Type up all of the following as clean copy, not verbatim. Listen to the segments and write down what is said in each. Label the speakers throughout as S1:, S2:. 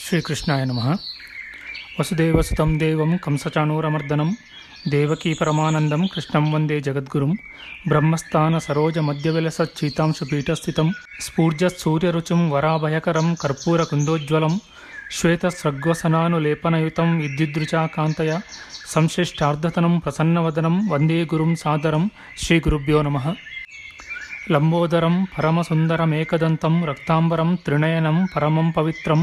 S1: ಶ್ರೀಕೃಷ್ಣಾಯ ನಮಃ. ವಸುದೇವಸುತಂ ದೇವಂ ಕಂಸಚಾಣೂರಮರ್ದನಂ ದೇವಕೀ ಪರಮಾನಂದಂ ಕೃಷ್ಣಂ ವಂದೇ ಜಗದ್ಗುರುಂ. ಬ್ರಹ್ಮಸ್ಥಾನ ಸರೋಜ ಮಧ್ಯವಿಲಸಚ್ಚೀತಾಂಶುಪೀಠಸ್ಥಿತಂ ಸ್ಫೂರ್ಜತ್ಸೂರ್ಯರುಚಿಂ ವರಾಭಯಕರಂ ಕರ್ಪೂರಕುಂದೋಜ್ವಲಂ ಶ್ವೇತಸ್ರಗ್ವಸನಾನುಲೇಪನಯುತಂ ವಿದ್ಯುದೃಚಾಕಾಂತಯ ಸಂಶ್ಲಿಷ್ಟಾರ್ಧತನಂ ಪ್ರಸನ್ನವದನಂ ವಂದೇ ಗುರುಂ ಸಾದರಂ. ಶ್ರೀಗುರುಭ್ಯೋ ನಮಃ. ಲಂಬೋದರಂ ಪರಮಸುಂದರಮೇಕದಂತಂ ರಕ್ತಾಂಬರಂ ತ್ರಿನಯನಂ ಪರಮಂ ಪವಿತ್ರಂ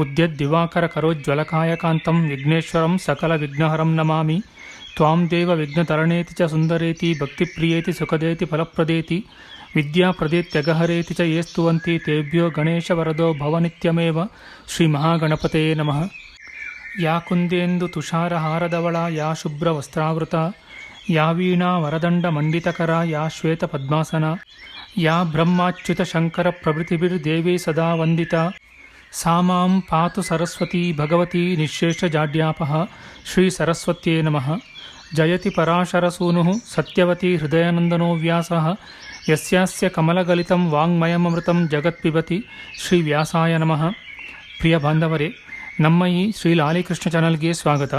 S1: ಉದ್ಯದ್ದಿವಾಕರ ಕರೋಜ್ವಲಕಾಯಕಾಂತಂ ವಿಘ್ನೇಶ್ವರಂ ಸಕಲ ವಿಘ್ನಹರಂ ನಮಾಮಿ. ತ್ವಾಂ ದೇವ ವಿಘ್ನತರಣೇತಿ ಚ ಸುಂದರೇತಿ ಭಕ್ತಿಪ್ರಿಯೇತಿ ಸುಖದೇತಿ ಫಲಪ್ರದೇತಿ ವಿದ್ಯಾಪ್ರದೇತ್ಯಗಹರೇತಿ ಚ ಯೇ ಸ್ತುವಂತಿ ತೇಭ್ಯೋ ಗಣೇಶವರದೋ ಭವನಿತ್ಯಮೇವ. ಶ್ರೀ ಮಹಾಗಣಪತಯೇ ನಮಃ. ಯಾ ಕುಂದೇಂದು ತುಷಾರಹಾರದವಳ ಯಾ ಶುಭ್ರವಸ್ತ್ರಾವೃತ ಯಾ ವೀಣಾ ವರದಂಡ ಮಂಡಿತಕರ ಯಾ ಶ್ವೇತ ಪದ್ಮಾಸನ ಯಾ ಬ್ರಹ್ಮಾಚ್ಯುತ ಶಂಕರ ಪ್ರಭೃತಿಭಿರ್ದೇವೀ ಸದಾ ವಂದಿತಾ ಸಾ ಮಾಂ ಪಾತು ಸರಸ್ವತಿ ಭಗವತಿ ನಿಶೇಷಜಾಡ್ಯಾಪಃ. ಶ್ರೀ ಸರಸ್ವತ್ಯೇ ನಮಃ. ಜಯತಿ ಪರಾಶರಸೂನುಃ ಸತ್ಯವತಿ ಹೃದಯನಂದನೋ ವ್ಯಾಸಃ ಯಸ್ಯಾಸ್ಯ ಕಮಲಗಲಿತಂ ವಾಂಗ್ಮಯಮೃತಂ ಜಗತ್ಪಿಬತಿ. ಶ್ರೀ ವ್ಯಾಸಾಯ ನಮಃ. ಪ್ರಿಯ ಬಾಂಧವರೇ, ನಮ್ಮ ಈ ಶ್ರೀ ಲಾಲಿಕೃಷ್ಣ ಚಾನಲ್ಗೆ ಸ್ವಾಗತ.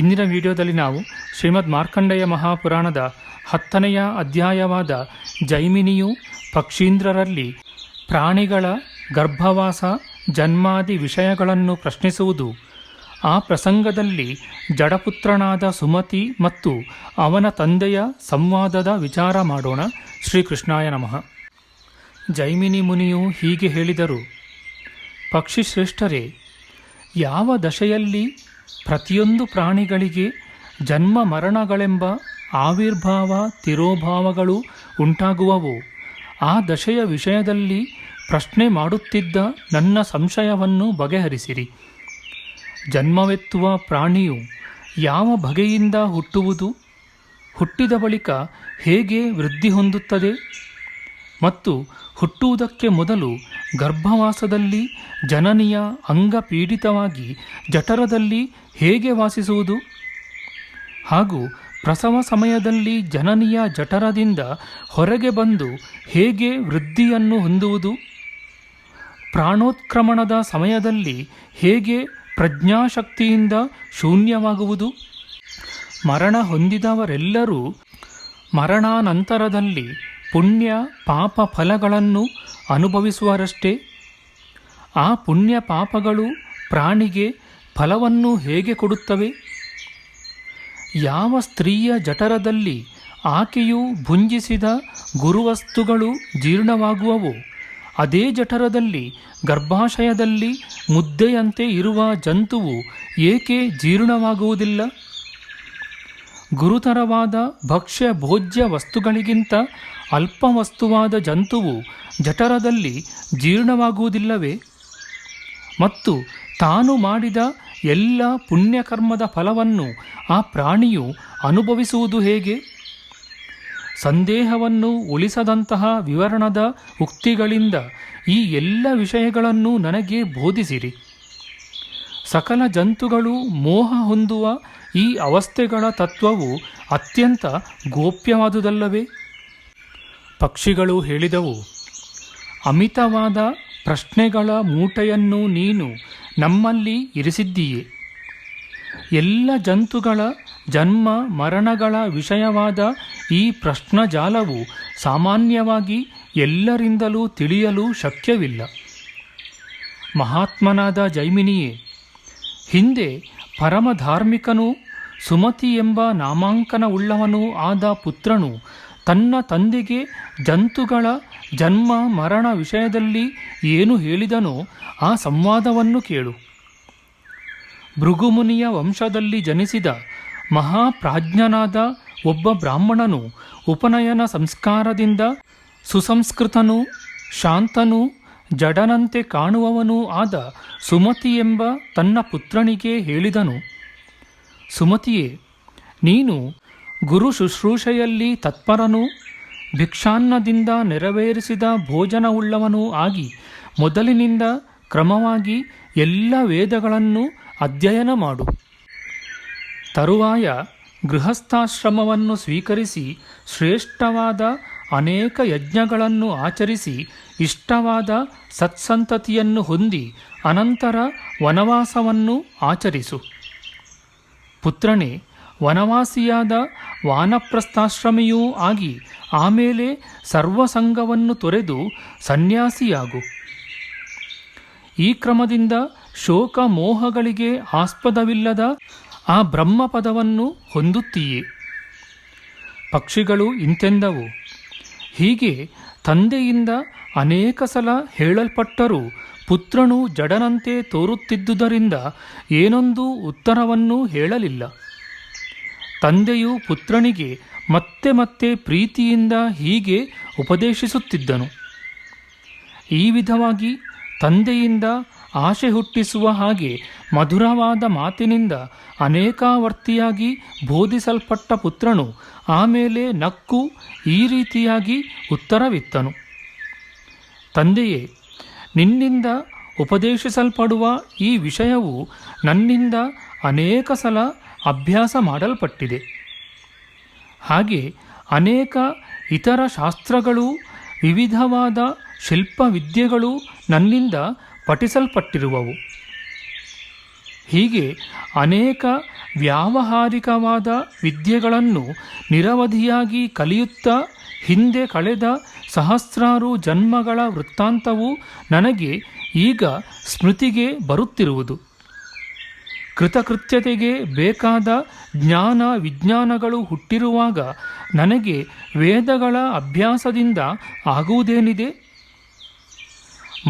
S1: ಇಂದಿನ ವಿಡಿಯೋದಲ್ಲಿ ನಾವು ಶ್ರೀಮದ್ ಮಾರ್ಕಂಡೇಯ ಮಹಾಪುರಾಣದ 10ನೆಯ ಅಧ್ಯಾಯವಾದ ಜೈಮಿನಿಯು ಪಕ್ಷೀಂದ್ರರಲ್ಲಿ ಪ್ರಾಣಿಗಳ ಗರ್ಭವಾಸ ಜನ್ಮಾದಿ ವಿಷಯಗಳನ್ನು ಪ್ರಶ್ನಿಸುವುದು, ಆ ಪ್ರಸಂಗದಲ್ಲಿ ಜಡಪುತ್ರನಾದ ಸುಮತಿ ಮತ್ತು ಅವನ ತಂದೆಯ ಸಂವಾದದ ವಿಚಾರ ಮಾಡೋಣ. ಶ್ರೀಕೃಷ್ಣಾಯ ನಮಃ. ಜೈಮಿನಿ ಮುನಿಯು ಹೀಗೆ ಹೇಳಿದರು: ಪಕ್ಷಿಶ್ರೇಷ್ಠರೇ, ಯಾವ ದಶೆಯಲ್ಲಿ ಪ್ರತಿಯೊಂದು ಪ್ರಾಣಿಗಳಿಗೆ ಜನ್ಮ ಮರಣಗಳೆಂಬ ಆವಿರ್ಭಾವ ತಿರೋಭಾವಗಳು ಉಂಟಾಗುವವು, ಆ ದಶೆಯ ವಿಷಯದಲ್ಲಿ ಪ್ರಶ್ನೆ ಮಾಡುತ್ತಿದ್ದ ನನ್ನ ಸಂಶಯವನ್ನು ಬಗೆಹರಿಸಿರಿ. ಜನ್ಮವೆತ್ತುವ ಪ್ರಾಣಿಯು ಯಾವ ಬಗೆಯಿಂದ ಹುಟ್ಟುವುದು, ಹುಟ್ಟಿದ ಬಳಿಕ ಹೇಗೆ ವೃದ್ಧಿ ಹೊಂದುತ್ತದೆ ಮತ್ತು ಹುಟ್ಟುವುದಕ್ಕೆ ಮೊದಲು ಗರ್ಭವಾಸದಲ್ಲಿ ಜನನಿಯ ಅಂಗ ಪೀಡಿತವಾಗಿ ಜಠರದಲ್ಲಿ ಹೇಗೆ ವಾಸಿಸುವುದು ಹಾಗೂ ಪ್ರಸವ ಸಮಯದಲ್ಲಿ ಜನನಿಯ ಜಠರದಿಂದ ಹೊರಗೆ ಬಂದು ಹೇಗೆ ವೃದ್ಧಿಯನ್ನು ಹೊಂದುವುದು, ಪ್ರಾಣೋತ್ಕ್ರಮಣದ ಸಮಯದಲ್ಲಿ ಹೇಗೆ ಪ್ರಜ್ಞಾಶಕ್ತಿಯಿಂದ ಶೂನ್ಯವಾಗುವುದು, ಮರಣ ಹೊಂದಿದವರೆಲ್ಲರೂ ಮರಣಾನಂತರದಲ್ಲಿ ಪುಣ್ಯ ಪಾಪ ಫಲಗಳನ್ನು ಅನುಭವಿಸುವರಷ್ಟೇ, ಆ ಪುಣ್ಯ ಪಾಪಗಳು ಪ್ರಾಣಿಗೆ ಫಲವನ್ನು ಹೇಗೆ ಕೊಡುತ್ತವೆ, ಯಾವ ಸ್ತ್ರೀಯ ಜಠರದಲ್ಲಿ ಆಕೆಯು ಭುಂಜಿಸಿದ ಗುರುವಸ್ತುಗಳು ಜೀರ್ಣವಾಗುವವೋ ಅದೇ ಜಠರದಲ್ಲಿ ಗರ್ಭಾಶಯದಲ್ಲಿ ಮುದ್ದೆಯಂತೆ ಇರುವ ಜಂತುವು ಏಕೆ ಜೀರ್ಣವಾಗುವುದಿಲ್ಲ, ಗುರುತರವಾದ ಭಕ್ಷ್ಯ ಭೋಜ್ಯ ವಸ್ತುಗಳಿಗಿಂತ ಅಲ್ಪ ವಸ್ತುವಾದ ಜಂತುವು ಜಠರದಲ್ಲಿ ಜೀರ್ಣವಾಗುವುದಿಲ್ಲವೇ, ಮತ್ತು ತಾನು ಮಾಡಿದ ಎಲ್ಲ ಪುಣ್ಯಕರ್ಮದ ಫಲವನ್ನು ಆ ಪ್ರಾಣಿಯು ಅನುಭವಿಸುವುದು ಹೇಗೆ? ಸಂದೇಹವನ್ನು ಉಳಿಸದಂತಹ ವಿವರಣದ ಉಕ್ತಿಗಳಿಂದ ಈ ಎಲ್ಲ ವಿಷಯಗಳನ್ನು ನನಗೆ ಬೋಧಿಸಿರಿ. ಸಕಲ ಜಂತುಗಳು ಮೋಹ ಹೊಂದುವ ಈ ಅವಸ್ಥೆಗಳ ತತ್ವವು ಅತ್ಯಂತ ಗೋಪ್ಯವಾದುದಲ್ಲವೇ? ಪಕ್ಷಿಗಳು ಹೇಳಿದವು: ಅಮಿತವಾದ ಪ್ರಶ್ನೆಗಳ ಮೂಟೆಯನ್ನು ನೀನು ನಮ್ಮಲ್ಲಿ ಇರಿಸಿದ್ದೀಯೆ. ಎಲ್ಲ ಜಂತುಗಳ ಜನ್ಮ ಮರಣಗಳ ವಿಷಯವಾದ ಈ ಪ್ರಶ್ನಜಾಲವು ಸಾಮಾನ್ಯವಾಗಿ ಎಲ್ಲರಿಂದಲೂ ತಿಳಿಯಲು ಶಕ್ಯವಿಲ್ಲ. ಮಹಾತ್ಮನಾದ ಜೈಮಿನಿಯೇ, ಹಿಂದೆ ಪರಮಧಾರ್ಮಿಕನೂ ಸುಮತಿ ಎಂಬ ನಾಮಾಂಕನವುಳ್ಳವನೂ ಆದ ಪುತ್ರನು ತನ್ನ ತಂದೆಗೆ ಜಂತುಗಳ ಜನ್ಮ ಮರಣ ವಿಷಯದಲ್ಲಿ ಏನು ಹೇಳಿದನೋ ಆ ಸಂವಾದವನ್ನು ಕೇಳು. ಭೃಗುಮುನಿಯ ವಂಶದಲ್ಲಿ ಜನಿಸಿದ ಮಹಾಪ್ರಾಜ್ಞನಾದ ಒಬ್ಬ ಬ್ರಾಹ್ಮಣನು ಉಪನಯನ ಸಂಸ್ಕಾರದಿಂದ ಸುಸಂಸ್ಕೃತನೂ ಶಾಂತನೂ ಜಡನಂತೆ ಕಾಣುವವನೂ ಆದ ಸುಮತಿ ಎಂಬ ತನ್ನ ಪುತ್ರನಿಗೆ ಹೇಳಿದನು: ಸುಮತಿಯೇ, ನೀನು ಗುರು ಶುಶ್ರೂಷೆಯಲ್ಲಿ ತತ್ಪರನೂ ಭಿಕ್ಷಾನ್ನದಿಂದ ನೆರವೇರಿಸಿದ ಭೋಜನವುಳ್ಳವನೂ ಆಗಿ ಮೊದಲಿನಿಂದ ಕ್ರಮವಾಗಿ ಎಲ್ಲ ವೇದಗಳನ್ನು ಅಧ್ಯಯನ ಮಾಡು. ತರುವಾಯ ಗೃಹಸ್ಥಾಶ್ರಮವನ್ನು ಸ್ವೀಕರಿಸಿ ಶ್ರೇಷ್ಠವಾದ ಅನೇಕ ಯಜ್ಞಗಳನ್ನು ಆಚರಿಸಿ ಇಷ್ಟವಾದ ಸತ್ಸಂತತಿಯನ್ನು ಹೊಂದಿ ಅನಂತರ ವನವಾಸವನ್ನು ಆಚರಿಸು. ಪುತ್ರನೇ, ವನವಾಸಿಯಾದ ವಾನಪ್ರಸ್ಥಾಶ್ರಮಿಯೂ ಆಗಿ ಆಮೇಲೆ ಸರ್ವಸಂಗವನ್ನು ತೊರೆದು ಸನ್ಯಾಸಿಯಾಗು. ಈ ಕ್ರಮದಿಂದ ಶೋಕ ಮೋಹಗಳಿಗೆ ಆಸ್ಪದವಿಲ್ಲದ ಆ ಬ್ರಹ್ಮಪದವನ್ನು ಹೊಂದುತ್ತೀಯೇ. ಪಕ್ಷಿಗಳು ಇಂತೆಂದವು, ಹೀಗೆ ತಂದೆಯಿಂದ ಅನೇಕ ಸಲ ಹೇಳಲ್ಪಟ್ಟರೂ ಪುತ್ರನು ಜಡನಂತೆ ತೋರುತ್ತಿದ್ದುದರಿಂದ ಏನೊಂದು ಉತ್ತರವನ್ನೂ ಹೇಳಲಿಲ್ಲ. ತಂದೆಯು ಪುತ್ರನಿಗೆ ಮತ್ತೆ ಮತ್ತೆ ಪ್ರೀತಿಯಿಂದ ಹೀಗೆ ಉಪದೇಶಿಸುತ್ತಿದ್ದನು. ಈ ವಿಧವಾಗಿ ತಂದೆಯಿಂದ ಆಶೆ ಹುಟ್ಟಿಸುವ ಹಾಗೆ ಮಧುರವಾದ ಮಾತಿನಿಂದ ಅನೇಕಾವರ್ತಿಯಾಗಿ ಬೋಧಿಸಲ್ಪಟ್ಟ ಪುತ್ರನು ಆಮೇಲೆ ನಕ್ಕು ಈ ರೀತಿಯಾಗಿ ಉತ್ತರವಿತ್ತನು. ತಂದೆಯೇ, ನಿನ್ನಿಂದ ಉಪದೇಶಿಸಲ್ಪಡುವ ಈ ವಿಷಯವು ನನ್ನಿಂದ ಅನೇಕ ಸಲ ಅಭ್ಯಾಸ ಮಾಡಲ್ಪಟ್ಟಿದೆ. ಹಾಗೆ ಅನೇಕ ಇತರ ಶಾಸ್ತ್ರಗಳು, ವಿವಿಧವಾದ ಶಿಲ್ಪವಿದ್ಯೆಗಳು ನನ್ನಿಂದ ಪಠಿಸಲ್ಪಟ್ಟಿರುವವು. ಹೀಗೆ ಅನೇಕ ವ್ಯಾವಹಾರಿಕವಾದ ವಿದ್ಯೆಗಳನ್ನು ನಿರವಧಿಯಾಗಿ ಕಲಿಯುತ್ತಾ ಹಿಂದೆ ಕಳೆದ ಸಹಸ್ರಾರು ಜನ್ಮಗಳ ವೃತ್ತಾಂತವು ನನಗೆ ಈಗ ಸ್ಮೃತಿಗೆ ಬರುತ್ತಿರುವುದು. ಕೃತಕೃತ್ಯತೆಗೆ ಬೇಕಾದ ಜ್ಞಾನ ವಿಜ್ಞಾನಗಳು ಹುಟ್ಟಿರುವಾಗ ನನಗೆ ವೇದಗಳ ಅಭ್ಯಾಸದಿಂದ ಆಗುವುದೇನಿದೆ?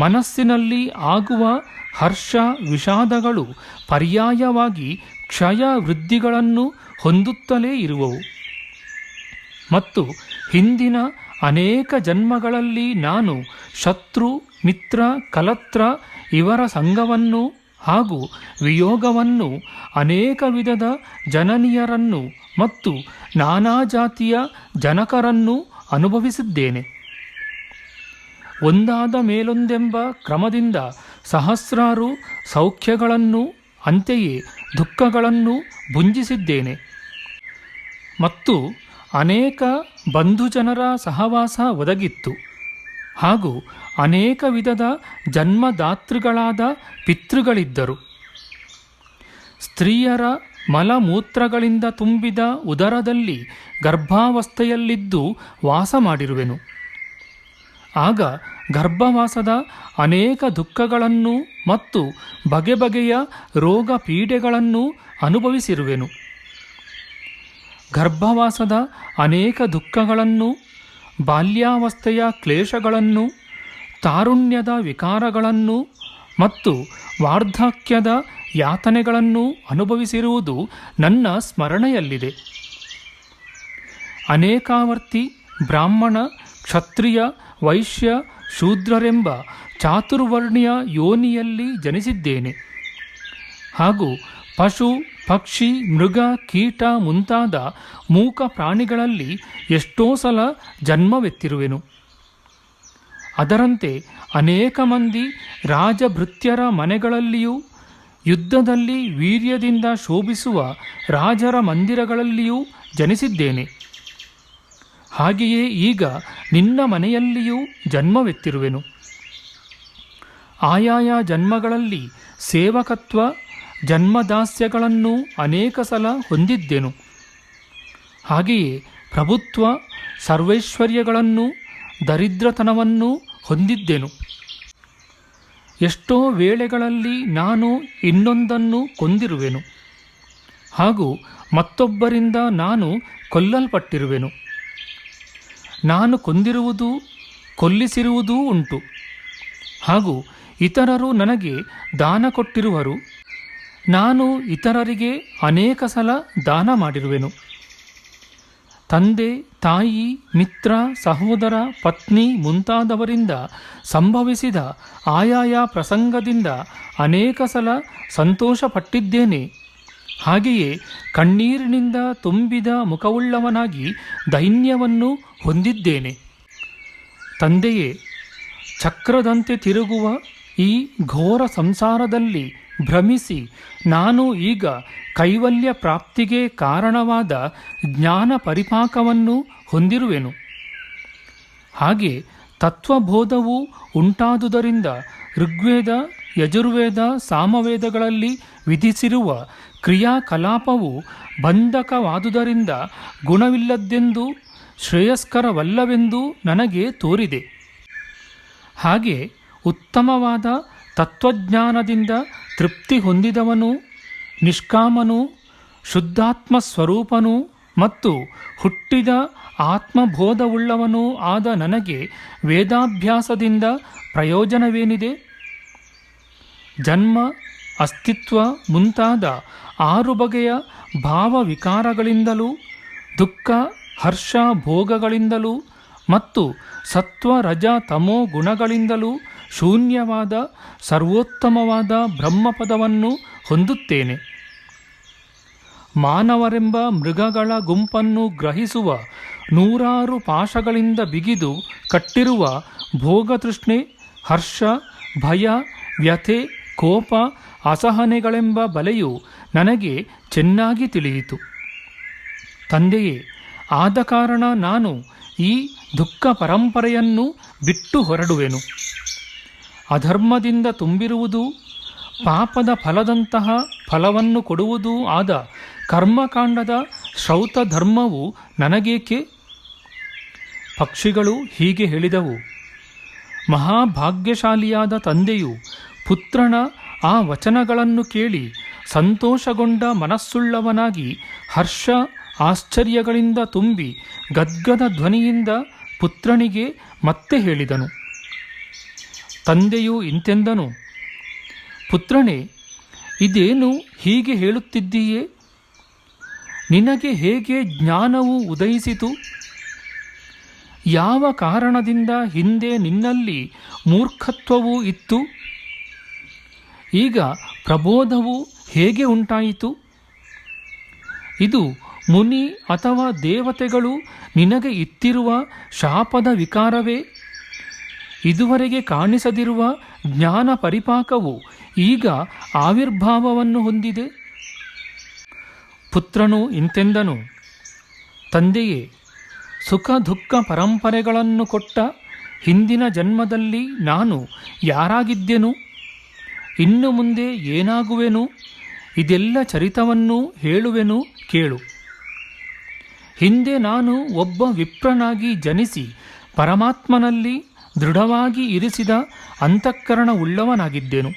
S1: ಮನಸ್ಸಿನಲ್ಲಿ ಆಗುವ ಹರ್ಷ ವಿಷಾದಗಳು ಪರ್ಯಾಯವಾಗಿ ಕ್ಷಯ ವೃದ್ಧಿಗಳನ್ನು ಹೊಂದುತ್ತಲೇ ಇರುವವು. ಮತ್ತು ಹಿಂದಿನ ಅನೇಕ ಜನ್ಮಗಳಲ್ಲಿ ನಾನು ಶತ್ರು, ಮಿತ್ರ, ಕಲತ್ರ ಇವರ ಸಂಗವನ್ನು ಹಾಗೂ ವಿಯೋಗವನ್ನು, ಅನೇಕ ವಿಧದ ಜನನಿಯರನ್ನು ಮತ್ತು ನಾನಾ ಜಾತಿಯ ಜನಕರನ್ನು ಅನುಭವಿಸಿದ್ದೇನೆ. ಒಂದಾದ ಮೇಲೊಂದೆಂಬ ಕ್ರಮದಿಂದ ಸಹಸ್ರಾರು ಸೌಖ್ಯಗಳನ್ನು, ಅಂತೆಯೇ ದುಃಖಗಳನ್ನು ಭುಂಜಿಸಿದ್ದೇನೆ. ಮತ್ತು ಅನೇಕ ಬಂಧುಜನರ ಸಹವಾಸ ಒದಗಿತ್ತು. ಹಾಗೂ ಅನೇಕ ವಿಧದ ಜನ್ಮದಾತೃಗಳಾದ ಪಿತೃಗಳಿದ್ದರು. ಸ್ತ್ರೀಯರ ಮಲಮೂತ್ರಗಳಿಂದ ತುಂಬಿದ ಉದರದಲ್ಲಿ ಗರ್ಭಾವಸ್ಥೆಯಲ್ಲಿದ್ದು ವಾಸ ಮಾಡಿರುವೆನು. ಆಗ ಗರ್ಭವಾಸದ ಅನೇಕ ದುಃಖಗಳನ್ನು ಮತ್ತು ಬಗೆ ಬಗೆಯ ರೋಗ ಪೀಡೆಗಳನ್ನು ಅನುಭವಿಸಿರುವೆನು. ಗರ್ಭವಾಸದ ಅನೇಕ ದುಃಖಗಳನ್ನು, ಬಾಲ್ಯಾವಸ್ಥೆಯ ಕ್ಲೇಶಗಳನ್ನು, ತಾರುಣ್ಯದ ವಿಕಾರಗಳನ್ನು ಮತ್ತು ವಾರ್ಧಕ್ಯದ ಯಾತನೆಗಳನ್ನು ಅನುಭವಿಸಿರುವುದು ನನ್ನ ಸ್ಮರಣೆಯಲ್ಲಿದೆ. ಅನೇಕಾವರ್ತಿ ಬ್ರಾಹ್ಮಣ, ಕ್ಷತ್ರಿಯ, ವೈಶ್ಯ, ಶೂದ್ರರೆಂಬ ಚಾತುರ್ವರ್ಣ್ಯ ಯೋನಿಯಲ್ಲಿ ಜನಿಸಿದ್ದೇನೆ. ಹಾಗೂ ಪಶು, ಪಕ್ಷಿ, ಮೃಗ, ಕೀಟ ಮುಂತಾದ ಮೂಕ ಪ್ರಾಣಿಗಳಲ್ಲಿ ಎಷ್ಟೋ ಸಲ ಜನ್ಮವೆತ್ತಿರುವೆನು. ಅದರಂತೆ ಅನೇಕ ಮಂದಿ ರಾಜಭೃತ್ಯರ ಮನೆಗಳಲ್ಲಿಯೂ, ಯುದ್ಧದಲ್ಲಿ ವೀರ್ಯದಿಂದ ಶೋಭಿಸುವ ರಾಜರ ಮಂದಿರಗಳಲ್ಲಿಯೂ ಜನಿಸಿದ್ದೇನೆ. ಹಾಗೆಯೇ ಈಗ ನಿನ್ನ ಮನೆಯಲ್ಲಿಯೂ ಜನ್ಮವೆತ್ತಿರುವೆನು. ಆಯಾಯ ಜನ್ಮಗಳಲ್ಲಿ ಸೇವಕತ್ವ, ಜನ್ಮದಾಸ್ಯಗಳನ್ನು ಅನೇಕ ಸಲ ಹೊಂದಿದ್ದೆನು. ಹಾಗೆಯೇ ಪ್ರಭುತ್ವ, ಸರ್ವೈಶ್ವರ್ಯಗಳನ್ನು, ದರಿದ್ರತನವನ್ನು ಹೊಂದಿದ್ದೆನು. ಎಷ್ಟೋ ವೇಳೆಗಳಲ್ಲಿ ನಾನು ಇನ್ನೊಂದನ್ನು ಕೊಂದಿರುವೆನು. ಹಾಗೂ ಮತ್ತೊಬ್ಬರಿಂದ ನಾನು ಕೊಲ್ಲಲ್ಪಟ್ಟಿರುವೆನು. ನಾನು ಕೊಂದಿರುವುದು, ಕೊಲ್ಲಿಸಿರುವುದೂ ಉಂಟು. ಹಾಗೂ ಇತರರು ನನಗೆ ದಾನ ಕೊಟ್ಟಿರುವರು. ನಾನು ಇತರರಿಗೆ ಅನೇಕ ಸಲ ದಾನ ಮಾಡಿರುವೆನು. ತಂದೆ, ತಾಯಿ, ಮಿತ್ರ, ಸಹೋದರ, ಪತ್ನಿ ಮುಂತಾದವರಿಂದ ಸಂಭವಿಸಿದ ಆಯಾಯ ಪ್ರಸಂಗದಿಂದ ಅನೇಕ ಸಲ ಸಂತೋಷಪಟ್ಟಿದ್ದೇನೆ. ಹಾಗೆಯೇ ಕಣ್ಣೀರಿನಿಂದ ತುಂಬಿದ ಮುಖವುಳ್ಳವನಾಗಿ ದೈನ್ಯವನ್ನು ಹೊಂದಿದ್ದೇನೆ. ತಂದೆಯೇ, ಚಕ್ರದಂತೆ ತಿರುಗುವ ಈ ಘೋರ ಸಂಸಾರದಲ್ಲಿ ಭ್ರಮಿಸಿ ನಾನು ಈಗ ಕೈವಲ್ಯ ಪ್ರಾಪ್ತಿಗೆ ಕಾರಣವಾದ ಜ್ಞಾನ ಪರಿಪಾಕವನ್ನು ಹೊಂದಿರುವೆನು. ಹಾಗೆ ತತ್ವಬೋಧವು ಉಂಟಾದುದರಿಂದ ಋಗ್ವೇದ, ಯಜುರ್ವೇದ, ಸಾಮವೇದಗಳಲ್ಲಿ ವಿಧಿಸಿರುವ ಕ್ರಿಯಾಕಲಾಪವು ಬಂಧಕವಾದುದರಿಂದ ಗುಣವಿಲ್ಲದ್ದೆಂದು, ಶ್ರೇಯಸ್ಕರವಲ್ಲವೆಂದು ನನಗೆ ತೋರಿದೆ. ಹಾಗೆ ಉತ್ತಮವಾದ ತತ್ವಜ್ಞಾನದಿಂದ ತೃಪ್ತಿ ಹೊಂದಿದವನು, ನಿಷ್ಕಾಮನು, ಶುದ್ಧಾತ್ಮ ಸ್ವರೂಪನು ಮತ್ತು ಹುಟ್ಟಿದ ಆತ್ಮಬೋಧವುಳ್ಳವನೂ ಆದ ನನಗೆ ವೇದಾಭ್ಯಾಸದಿಂದ ಪ್ರಯೋಜನವೇನಿದೆ? ಜನ್ಮ, ಅಸ್ತಿತ್ವ ಮುಂತಾದ 6 ಬಗೆಯ ಭಾವವಿಕಾರಗಳಿಂದಲೂ, ದುಃಖ, ಹರ್ಷ, ಭೋಗಗಳಿಂದಲೂ ಮತ್ತು ಸತ್ವ, ರಜ, ತಮೋ ಗುಣಗಳಿಂದಲೂ ಶೂನ್ಯವಾದ ಸರ್ವೋತ್ತಮವಾದ ಬ್ರಹ್ಮಪದವನ್ನು ಹೊಂದುತ್ತೇನೆ. ಮಾನವರೆಂಬ ಮೃಗಗಳ ಗುಂಪನ್ನು ಗ್ರಹಿಸುವ 100 ಪಾಶಗಳಿಂದ ಬಿಗಿದು ಕಟ್ಟಿರುವ ಭೋಗತೃಷ್ಣೆ, ಹರ್ಷ, ಭಯ, ವ್ಯಥೆ, ಕೋಪ, ಅಸಹನೆಗಳೆಂಬ ಬಲೆಯು ನನಗೆ ಚೆನ್ನಾಗಿ ತಿಳಿಯಿತು. ತಂದೆಯೇ, ಆದ ಕಾರಣ ನಾನು ಈ ದುಃಖ ಪರಂಪರೆಯನ್ನು ಬಿಟ್ಟು ಹೊರಡುವೆನು. ಅಧರ್ಮದಿಂದ ತುಂಬಿರುವುದು, ಪಾಪದ ಫಲದಂತಹ ಫಲವನ್ನು ಕೊಡುವುದೂ ಆದ ಕರ್ಮಕಾಂಡದ ಶ್ರೌತ ಧರ್ಮವು ನನಗೇಕೆ? ಪಕ್ಷಿಗಳು ಹೀಗೆ ಹೇಳಿದವು. ಮಹಾಭಾಗ್ಯಶಾಲಿಯಾದ ತಂದೆಯು ಪುತ್ರನ ಆ ವಚನಗಳನ್ನು ಕೇಳಿ ಸಂತೋಷಗೊಂಡ ಮನಸ್ಸುಳ್ಳವನಾಗಿ ಹರ್ಷ, ಆಶ್ಚರ್ಯಗಳಿಂದ ತುಂಬಿ ಗದ್ಗದ ಧ್ವನಿಯಿಂದ ಪುತ್ರನಿಗೆ ಮತ್ತೆ ಹೇಳಿದನು. ತಂದೆಯು ಇಂತೆಂದನು, ಪುತ್ರನೇ, ಇದೇನು ಹೀಗೆ ಹೇಳುತ್ತಿದ್ದೀಯೇ? ನಿನಗೆ ಹೇಗೆ ಜ್ಞಾನವು ಉದಯಿಸಿತು? ಯಾವ ಕಾರಣದಿಂದ ಹಿಂದೆ ನಿನ್ನಲ್ಲಿ ಮೂರ್ಖತ್ವವೂ ಇತ್ತು? ಈಗ ಪ್ರಬೋಧವು ಹೇಗೆ ಉಂಟಾಯಿತು? ಇದು ಮುನಿ ಅಥವಾ ದೇವತೆಗಳು ನಿನಗೆ ಇತ್ತಿರುವ ಶಾಪದ ವಿಕಾರವೇ? ಇದುವರೆಗೆ ಕಾಣಿಸದಿರುವ ಜ್ಞಾನ ಪರಿಪಾಕವು ಈಗ ಆವಿರ್ಭಾವವನ್ನು ಹೊಂದಿದೆ. ಪುತ್ರನು ಇಂತೆಂದನು, ತಂದೆಯೇ, ಸುಖ ದುಃಖ ಪರಂಪರೆಗಳನ್ನು ಕೊಟ್ಟ ಹಿಂದಿನ ಜನ್ಮದಲ್ಲಿ ನಾನು ಯಾರಾಗಿದ್ದೆನು? ಇನ್ನು ಮುಂದೆ ಏನಾಗುವೆನು? ಇದೆಲ್ಲ ಚರಿತವನ್ನೂ ಹೇಳುವೆನು, ಕೇಳು. ಹಿಂದೆ ನಾನು ಒಬ್ಬ ವಿಪ್ರನಾಗಿ ಜನಿಸಿ ಪರಮಾತ್ಮನಲ್ಲಿ ದೃಢವಾಗಿ ಇರಿಸಿದ ಅಂತಃಕರಣವುಳ್ಳವನಾಗಿದ್ದೆನು.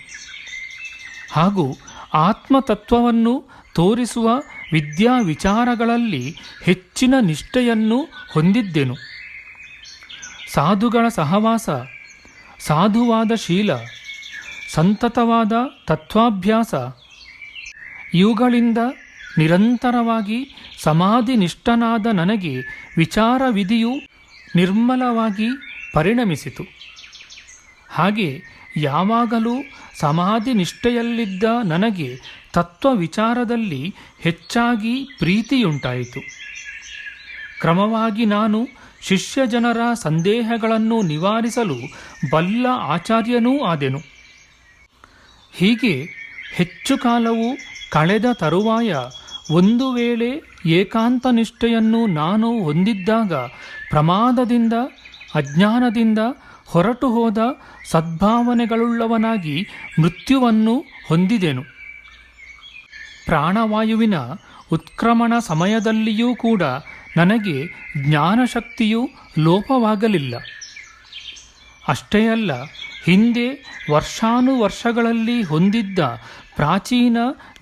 S1: ಹಾಗೂ ಆತ್ಮತತ್ವವನ್ನು ತೋರಿಸುವ ವಿದ್ಯಾ ವಿಚಾರಗಳಲ್ಲಿ ಹೆಚ್ಚಿನ ನಿಷ್ಠೆಯನ್ನು ಹೊಂದಿದ್ದೆನು. ಸಾಧುಗಳ ಸಹವಾಸ, ಸಾಧುವಾದ ಶೀಲ, ಸಂತತವಾದ ತತ್ವಾಭ್ಯಾಸ ಇವುಗಳಿಂದ ನಿರಂತರವಾಗಿ ಸಮಾಧಿನಿಷ್ಠನಾದ ನನಗೆ ವಿಚಾರ ವಿಧಿಯು ನಿರ್ಮಲವಾಗಿ ಪರಿಣಮಿಸಿತು. ಹಾಗೆ ಯಾವಾಗಲೂ ಸಮಾಧಿನಿಷ್ಠೆಯಲ್ಲಿದ್ದ ನನಗೆ ತತ್ವ ವಿಚಾರದಲ್ಲಿ ಹೆಚ್ಚಾಗಿ ಪ್ರೀತಿಯುಂಟಾಯಿತು. ಕ್ರಮವಾಗಿ ನಾನು ಶಿಷ್ಯ ಜನರ ಸಂದೇಹಗಳನ್ನು ನಿವಾರಿಸಲು ಬಲ್ಲ ಆಚಾರ್ಯನೂ ಆದೆನು. ಹೀಗೆ ಹೆಚ್ಚು ಕಾಲವು ಕಳೆದ ತರುವಾಯ ಒಂದು ವೇಳೆ ಏಕಾಂತ ನಿಷ್ಠೆಯನ್ನು ನಾನು ಹೊಂದಿದ್ದಾಗ ಪ್ರಮಾದದಿಂದ, ಅಜ್ಞಾನದಿಂದ ಹೊರಟು ಹೋದ ಸದ್ಭಾವನೆಗಳುಳ್ಳವನಾಗಿ ಮೃತ್ಯುವನ್ನು ಹೊಂದಿದೆನು. ಪ್ರಾಣವಾಯುವಿನ ಉತ್ಕ್ರಮಣ ಸಮಯದಲ್ಲಿಯೂ ಕೂಡ ನನಗೆ ಜ್ಞಾನಶಕ್ತಿಯು ಲೋಪವಾಗಲಿಲ್ಲ. ಅಷ್ಟೇ ಅಲ್ಲ, ಹಿಂದೆ ವರ್ಷಾನುವರ್ಷಗಳಲ್ಲಿ ಹೊಂದಿದ್ದ ಪ್ರಾಚೀನ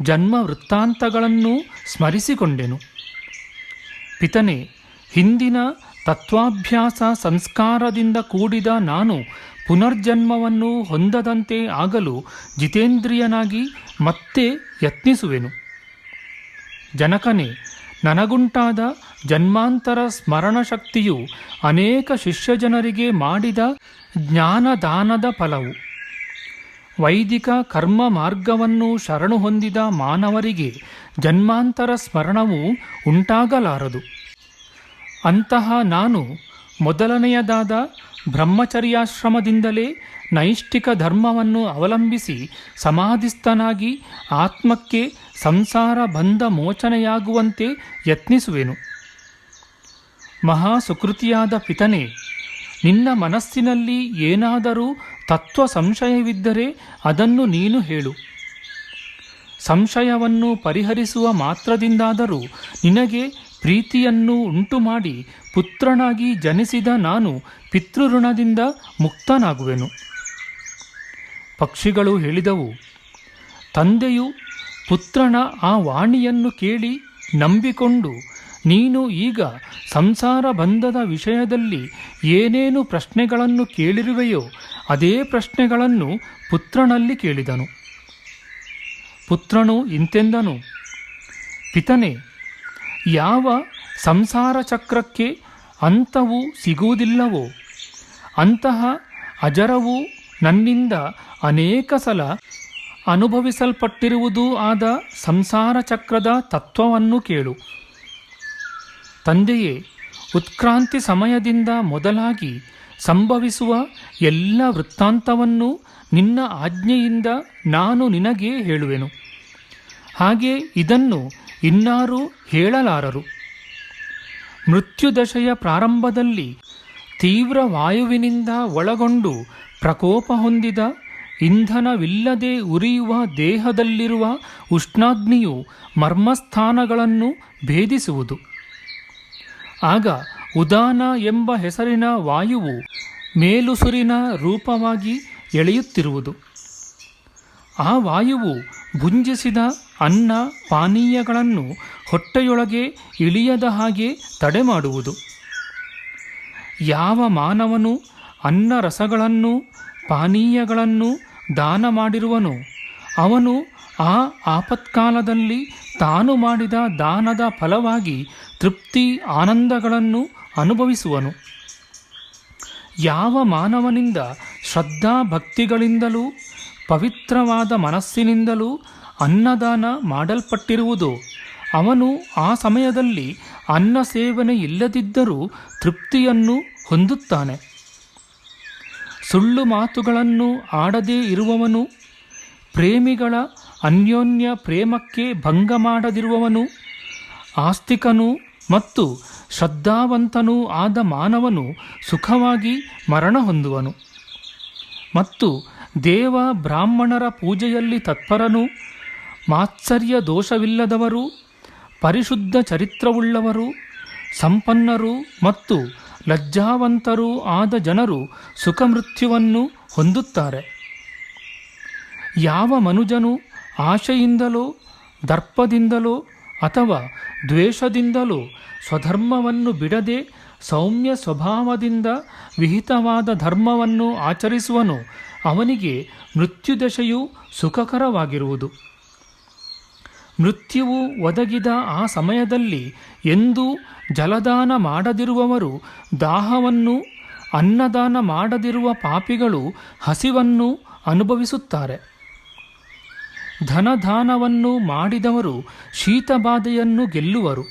S1: ಜನ್ಮ ವೃತ್ತಾಂತಗಳನ್ನು ಸ್ಮರಿಸಿಕೊಂಡೆನು. ಪಿತನೇ, ಹಿಂದಿನ ತತ್ವಾಭ್ಯಾಸ ಸಂಸ್ಕಾರದಿಂದ ಕೂಡಿದ ನಾನು ಪುನರ್ಜನ್ಮವನ್ನು ಹೊಂದದಂತೆ ಆಗಲು ಜಿತೇಂದ್ರಿಯನಾಗಿ ಮತ್ತೆ ಯತ್ನಿಸುವೆನು. ಜನಕನೇ, ನನಗುಂಟಾದ ಜನ್ಮಾಂತರ ಸ್ಮರಣಶಕ್ತಿಯು ಅನೇಕ ಶಿಷ್ಯಜನರಿಗೆ ಮಾಡಿದ ಜ್ಞಾನದಾನದ ಫಲವು. ವೈದಿಕ ಕರ್ಮ ಮಾರ್ಗವನ್ನು ಶರಣು ಹೊಂದಿದ ಮಾನವರಿಗೆ ಜನ್ಮಾಂತರ ಸ್ಮರಣವು ಉಂಟಾಗಲಾರದು. ಅಂತಹ ನಾನು ಮೊದಲನೆಯದಾದ ಬ್ರಹ್ಮಚರ್ಯಾಶ್ರಮದಿಂದಲೇ ನೈಷ್ಠಿಕ ಧರ್ಮವನ್ನು ಅವಲಂಬಿಸಿ ಸಮಾಧಿಸ್ಥನಾಗಿ ಆತ್ಮಕ್ಕೆ ಸಂಸಾರ ಬಂಧ ಮೋಚನೆಯಾಗುವಂತೆ ಯತ್ನಿಸುವೆನು. ಮಹಾಸುಕೃತಿಯಾದ ಪಿತನೇ, ನಿನ್ನ ಮನಸ್ಸಿನಲ್ಲಿ ಏನಾದರೂ ತತ್ವ ಸಂಶಯವಿದ್ದರೆ ಅದನ್ನು ನೀನು ಹೇಳು. ಸಂಶಯವನ್ನು ಪರಿಹರಿಸುವ ಮಾತ್ರದಿಂದಾದರೂ ನಿನಗೆ ಪ್ರೀತಿಯನ್ನು ಉಂಟುಮಾಡಿ ಪುತ್ರನಾಗಿ ಜನಿಸಿದ ನಾನು ಪಿತೃಋಣದಿಂದ ಮುಕ್ತನಾಗುವೆನು. ಪಕ್ಷಿಗಳು ಹೇಳಿದವು, ತಂದೆಯು ಪುತ್ರನ ಆ ವಾಣಿಯನ್ನು ಕೇಳಿ ನಂಬಿಕೊಂಡು ನೀನು ಈಗ ಸಂಸಾರ ಬಂಧದ ವಿಷಯದಲ್ಲಿ ಏನೇನು ಪ್ರಶ್ನೆಗಳನ್ನು ಕೇಳಿರುವೆಯೋ ಅದೇ ಪ್ರಶ್ನೆಗಳನ್ನು ಪುತ್ರನಲ್ಲಿ ಕೇಳಿದನು. ಪುತ್ರನು ಇಂತೆಂದನು, ಪಿತನೇ, ಯಾವ ಸಂಸಾರ ಚಕ್ರಕ್ಕೆ ಅಂತವು ಸಿಗುವುದಿಲ್ಲವೋ ಅಂತಹ ಅಜರವೂ ನನ್ನಿಂದ ಅನೇಕ ಸಲ ಅನುಭವಿಸಲ್ಪಟ್ಟಿರುವುದೂ ಆದ ಸಂಸಾರ ಚಕ್ರದ ತತ್ವವನ್ನು ಕೇಳು. ತಂದೆಯೇ, ಉತ್ಕ್ರಾಂತಿ ಸಮಯದಿಂದ ಮೊದಲಾಗಿ ಸಂಭವಿಸುವ ಎಲ್ಲ ವೃತ್ತಾಂತವನ್ನು ನಿನ್ನ ಆಜ್ಞೆಯಿಂದ ನಾನು ನಿನಗೆ ಹೇಳುವೆನು. ಹಾಗೆ ಇದನ್ನು ಇನ್ನಾರೂ ಹೇಳಲಾರರು. ಮೃತ್ಯುದಶೆಯ ಪ್ರಾರಂಭದಲ್ಲಿ ತೀವ್ರ ವಾಯುವಿನಿಂದ ಒಳಗೊಂಡು ಪ್ರಕೋಪ ಹೊಂದಿದ ಇಂಧನವಿಲ್ಲದೆ ಉರಿಯುವ ದೇಹದಲ್ಲಿರುವ ಉಷ್ಣಾಗ್ನಿಯು ಮರ್ಮಸ್ಥಾನಗಳನ್ನು ಭೇದಿಸುವುದು. ಆಗ ಉದಾನ ಎಂಬ ಹೆಸರಿನ ವಾಯುವು ಮೇಲುಸುರಿನ ರೂಪವಾಗಿ ಎಳೆಯುತ್ತಿರುವುದು. ಆ ವಾಯುವು ಭುಂಜಿಸಿದ ಅನ್ನ ಪಾನೀಯಗಳನ್ನು ಹೊಟ್ಟೆಯೊಳಗೆ ಇಳಿಯದ ಹಾಗೆ ತಡೆ ಮಾಡುವುದು. ಯಾವ ಮಾನವನು ಅನ್ನ ರಸಗಳನ್ನು ಪಾನೀಯಗಳನ್ನು ದಾನ ಮಾಡಿರುವನೋ ಅವನು ಆ ಆಪತ್ಕಾಲದಲ್ಲಿ ತಾನು ಮಾಡಿದ ದಾನದ ಫಲವಾಗಿ ತೃಪ್ತಿ ಆನಂದಗಳನ್ನು ಅನುಭವಿಸುವನು. ಯಾವ ಮಾನವನಿಂದ ಶ್ರದ್ಧಾ ಭಕ್ತಿಗಳಿಂದಲೂ ಪವಿತ್ರವಾದ ಮನಸ್ಸಿನಿಂದಲೂ ಅನ್ನದಾನ ಮಾಡಲ್ಪಟ್ಟಿರುವುದೋ ಅವನು ಆ ಸಮಯದಲ್ಲಿ ಅನ್ನ ಸೇವನೆ ಇಲ್ಲದಿದ್ದರೂ ತೃಪ್ತಿಯನ್ನು ಹೊಂದುತ್ತಾನೆ. ಸುಳ್ಳು ಮಾತುಗಳನ್ನು ಆಡದೇ ಇರುವವನು, ಪ್ರೇಮಿಗಳ ಅನ್ಯೋನ್ಯ ಪ್ರೇಮಕ್ಕೆ ಭಂಗ ಮಾಡದಿರುವವನು, ಆಸ್ತಿಕನೂ ಮತ್ತು ಶ್ರದ್ಧಾವಂತನೂ ಆದ ಮಾನವನು ಸುಖವಾಗಿ ಮರಣ ಹೊಂದುವನು. ಮತ್ತು ದೇವ ಬ್ರಾಹ್ಮಣರ ಪೂಜೆಯಲ್ಲಿ ತತ್ಪರನು, ಮಾತ್ಸರ್ಯ ದೋಷವಿಲ್ಲದವರು, ಪರಿಶುದ್ಧ ಚರಿತ್ರವುಳ್ಳವರು, ಸಂಪನ್ನರು ಮತ್ತು ಲಜ್ಜಾವಂತರೂ ಆದ ಜನರು ಸುಖಮೃತ್ಯುವನ್ನು ಹೊಂದುತ್ತಾರೆ. ಯಾವ ಮನುಜನು ಆಶೆಯಿಂದಲೋ ದರ್ಪದಿಂದಲೋ ಅಥವಾ ದ್ವೇಷದಿಂದಲೋ ಸ್ವಧರ್ಮವನ್ನು ಬಿಡದೆ ಸೌಮ್ಯ ಸ್ವಭಾವದಿಂದ ವಿಹಿತವಾದ ಧರ್ಮವನ್ನು ಆಚರಿಸುವನೋ ಅವನಿಗೆ ಮೃತ್ಯುದಶೆಯು ಸುಖಕರವಾಗಿರುವುದು. ಮೃತ್ಯುವು ಒದಗಿದ ಆ ಸಮಯದಲ್ಲಿ ಎಂದೂ ಜಲದಾನ ಮಾಡದಿರುವವರು ದಾಹವನ್ನು, ಅನ್ನದಾನ ಮಾಡದಿರುವ ಪಾಪಿಗಳು ಹಸಿವನ್ನು ಅನುಭವಿಸುತ್ತಾರೆ. ಧನದಾನವನ್ನು ಮಾಡಿದವರು ಶೀತಬಾಧೆಯನ್ನು ಗೆಲ್ಲುವರು.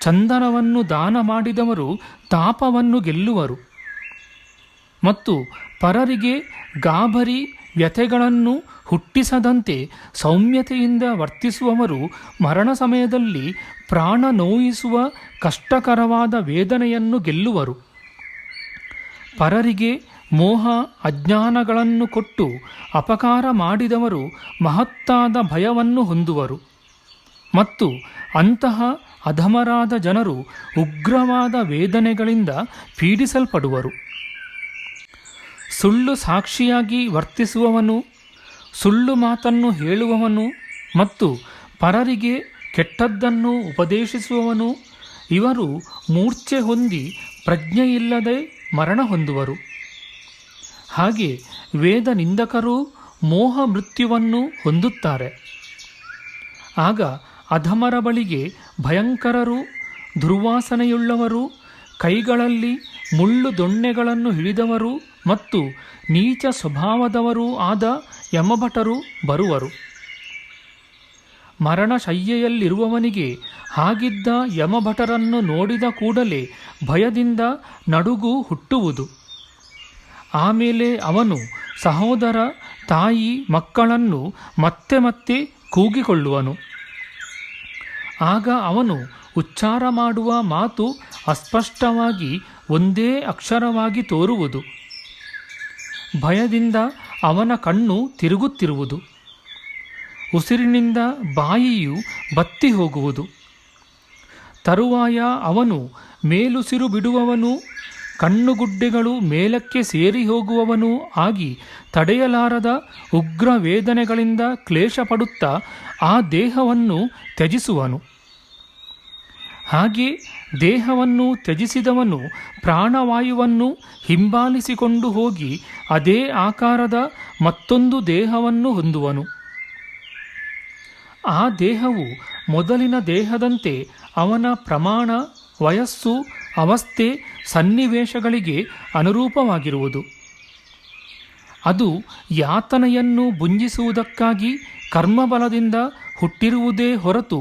S1: ಚಂದನವನ್ನು ದಾನ ಮಾಡಿದವರು ತಾಪವನ್ನು ಗೆಲ್ಲುವರು. ಮತ್ತು ಪರರಿಗೆ ಗಾಬರಿ ವ್ಯಥೆಗಳನ್ನು ಹುಟ್ಟಿಸದಂತೆ ಸೌಮ್ಯತೆಯಿಂದ ವರ್ತಿಸುವವರು ಮರಣ ಸಮಯದಲ್ಲಿ ಪ್ರಾಣ ನೋಯಿಸುವ ಕಷ್ಟಕರವಾದ ವೇದನೆಯನ್ನು ಗೆಲ್ಲುವರು. ಪರರಿಗೆ ಮೋಹ ಅಜ್ಞಾನಗಳನ್ನು ಕೊಟ್ಟು ಅಪಕಾರ ಮಾಡಿದವರು ಮಹತ್ತಾದ ಭಯವನ್ನು ಹೊಂದುವರು. ಮತ್ತು ಅಂತಹ ಅಧಮರಾದ ಜನರು ಉಗ್ರವಾದ ವೇದನೆಗಳಿಂದ ಪೀಡಿಸಲ್ಪಡುವರು. ಸುಳ್ಳು ಸಾಕ್ಷಿಯಾಗಿ ವರ್ತಿಸುವವನು, ಸುಳ್ಳು ಮಾತನ್ನು ಹೇಳುವವನು ಮತ್ತು ಪರರಿಗೆ ಕೆಟ್ಟದ್ದನ್ನು ಉಪದೇಶಿಸುವವನು, ಇವರು ಮೂರ್ಛೆ ಹೊಂದಿ ಪ್ರಜ್ಞೆಯಿಲ್ಲದೆ ಮರಣ ಹೊಂದುವರು. ಹಾಗೆ ವೇದ ನಿಂದಕರೂ ಮೋಹ ಮೃತ್ಯುವನ್ನು ಹೊಂದುತ್ತಾರೆ. ಆಗ ಅಧಮರ ಬಳಿಗೆ ಭಯಂಕರರು, ದುರ್ವಾಸನೆಯುಳ್ಳವರು, ಕೈಗಳಲ್ಲಿ ಮುಳ್ಳು ದೊಣ್ಣೆಗಳನ್ನು ಹಿಡಿದವರು ಮತ್ತು ನೀಚ ಸ್ವಭಾವದವರೂ ಆದ ಯಮಭಟರು ಬರುವರು. ಮರಣಶಯ್ಯೆಯಲ್ಲಿರುವವನಿಗೆ ಹಾಗಿದ್ದ ಯಮಭಟರನ್ನು ನೋಡಿದ ಕೂಡಲೇ ಭಯದಿಂದ ನಡುಗು ಹುಟ್ಟುವುದು. ಆಮೇಲೆ ಅವನು ಸಹೋದರ, ತಾಯಿ, ಮಕ್ಕಳನ್ನು ಮತ್ತೆ ಮತ್ತೆ ಕೂಗಿಕೊಳ್ಳುವನು. ಆಗ ಅವನು ಉಚ್ಚಾರ ಮಾಡುವ ಮಾತು ಅಸ್ಪಷ್ಟವಾಗಿ ಒಂದೇ ಅಕ್ಷರವಾಗಿ ತೋರುವುದು. ಭಯದಿಂದ ಅವನ ಕಣ್ಣು ತಿರುಗುತ್ತಿರುವುದು. ಉಸಿರಿನಿಂದ ಬಾಯಿಯು ಬತ್ತಿ ಹೋಗುವುದು. ತರುವಾಯ ಅವನು ಮೇಲುಸಿರು ಬಿಡುವವನು, ಕಣ್ಣುಗುಡ್ಡೆಗಳು ಮೇಲಕ್ಕೆ ಸೇರಿ ಹೋಗುವವನೂ ಆಗಿ ತಡೆಯಲಾರದ ಉಗ್ರ ವೇದನೆಗಳಿಂದ ಕ್ಲೇಶಪಡುತ್ತಾ ಆ ದೇಹವನ್ನು ತ್ಯಜಿಸುವನು. ಹಾಗೆ ದೇಹವನ್ನು ತ್ಯಜಿಸಿದವನು ಪ್ರಾಣವಾಯುವನ್ನು ಹಿಂಬಾಲಿಸಿಕೊಂಡು ಹೋಗಿ ಅದೇ ಆಕಾರದ ಮತ್ತೊಂದು ದೇಹವನ್ನು ಹೊಂದುವನು. ಆ ದೇಹವು ಮೊದಲಿನ ದೇಹದಂತೆ ಅವನ ಪ್ರಮಾಣ, ವಯಸ್ಸು, ಅವಸ್ಥೆ, ಸನ್ನಿವೇಶಗಳಿಗೆ ಅನುರೂಪವಾಗಿರುವುದು. ಅದು ಯಾತನೆಯನ್ನು ಭುಂಜಿಸುವುದಕ್ಕಾಗಿ ಕರ್ಮಬಲದಿಂದ ಹುಟ್ಟಿರುವುದೇ ಹೊರತು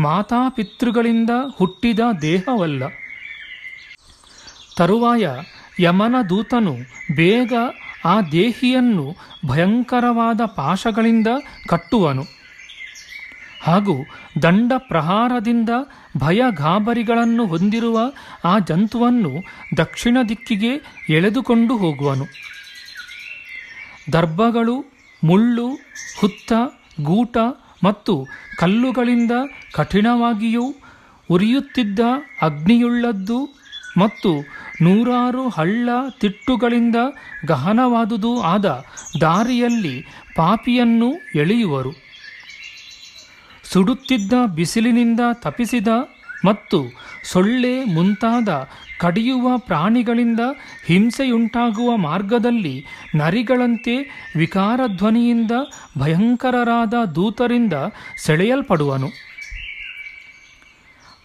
S1: ಮಾತಾಪಿತೃಗಳಿಂದ ಹುಟ್ಟಿದ ದೇಹವಲ್ಲ. ತರುವಾಯ ಯಮನ ದೂತನು ಬೇಗ ಆ ದೇಹಿಯನ್ನು ಭಯಂಕರವಾದ ಪಾಶಗಳಿಂದ ಕಟ್ಟುವನು. ಹಾಗೂ ದಂಡ ಪ್ರಹಾರದಿಂದ ಭಯ ಗಾಬರಿಗಳನ್ನು ಹೊಂದಿರುವ ಆ ಜಂತುವನ್ನು ದಕ್ಷಿಣ ದಿಕ್ಕಿಗೆ ಎಳೆದುಕೊಂಡು ಹೋಗುವನು. ದರ್ಭಗಳು, ಮುಳ್ಳು, ಹುತ್ತ, ಗೂಟ ಮತ್ತು ಕಲ್ಲುಗಳಿಂದ ಕಠಿಣವಾಗಿಯೂ ಉರಿಯುತ್ತಿದ್ದ ಅಗ್ನಿಯುಳ್ಳದ್ದು ಮತ್ತು 100 ಹಳ್ಳ ತಿಟ್ಟುಗಳಿಂದ ಗಹನವಾದುದೂ ಆದ ದಾರಿಯಲ್ಲಿ ಪಾಪಿಯನ್ನು ಎಳೆಯುವರು. ಸುಡುತ್ತಿದ್ದ ಬಿಸಿಲಿನಿಂದ ತಪಿಸಿದ ಮತ್ತು ಸೊಳ್ಳೆ ಮುಂತಾದ ಕಡಿಯುವ ಪ್ರಾಣಿಗಳಿಂದ ಹಿಂಸೆಯುಂಟಾಗುವ ಮಾರ್ಗದಲ್ಲಿ ನರಿಗಳಂತೆ ವಿಕಾರಧ್ವನಿಯಿಂದ ಭಯಂಕರರಾದ ದೂತರಿಂದ ಸೆಳೆಯಲ್ಪಡುವನು.